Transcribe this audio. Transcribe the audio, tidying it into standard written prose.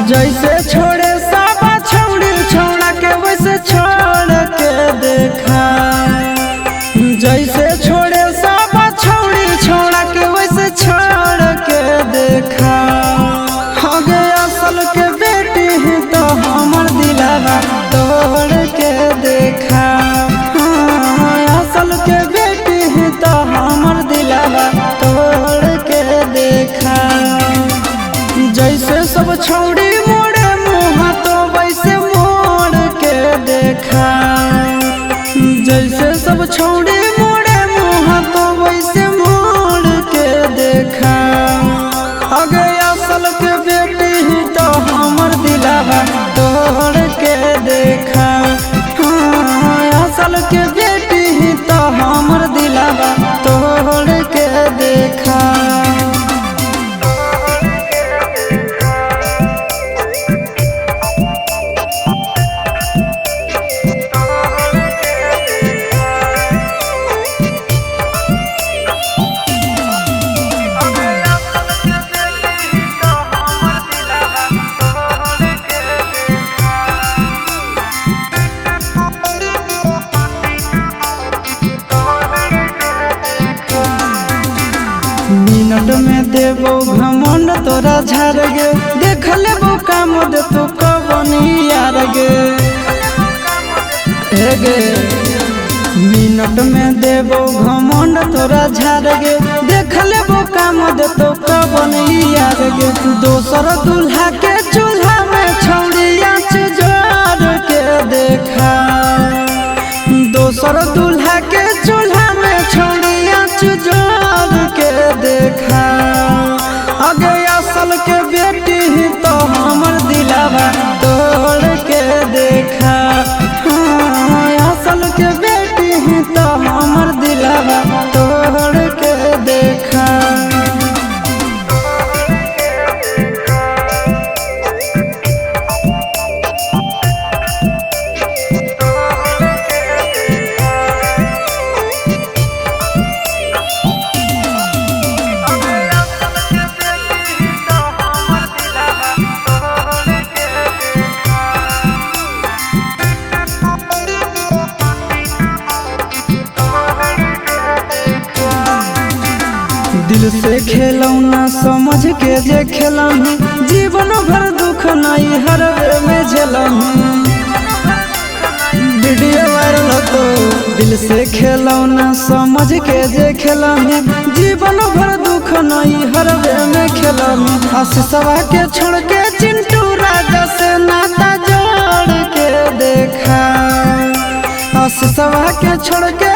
जैसे छोड़े साबा छौड़ी छौड़ा के वैसे छोड़ के देखा। जैसे छोड़े साबा छौड़ी छौड़ा के वैसे छोड़ के देखा। आगे असल के बेटी ही तो हमर दिलवा तोड़ के देखा। असल के बेटी ही तो हमर दिलवा तोड़ के देखा। जैसे सब छौड़ी मोड़े मुँह तो वैसे मोड़ के देखा। जैसे सब छौड़ी मोड़े मुँह तो वैसे मोड़ के देखा। आगे असल के बेटी ही तो हमर दिलवा तोड़ के देखा। असल के बेटी ही तो हमर दिलवा तोड़ के देखा। मिनट में देबो घमंड तोरा झाड़ गे। देख लेबो काम दे तू कबनी यार गे। मिनट में देबो घमंड तोरा झाड़ गे। देख लेबो काम दे तू कबनी यार गे। दोसर दूल्हा के चूल्हा में छौड़ी आँच जोड़ के देखा। दोसर दूल्हा के चूल्हा में छौड़ी आँच जोड़ के देखा। आगे असल के बेटी ही तो हमर दिलवा तोड़ के देखा। असल के बेटी ही तो हमर दिलवा तोड़ के देखा। दिल से खेलौना समझ के जे खेलही। जीवन भर दुख नहीं हर में झेलही। वीडियो वायरल तो दिल से खेलौना समझ के जे खेलही। जीवन भर दुख नहीं हर में खेलही। आशीषवा के छोड़ के चिंटू राजा से नाता जोड़ के देखा। आशीषवा के छोड़ के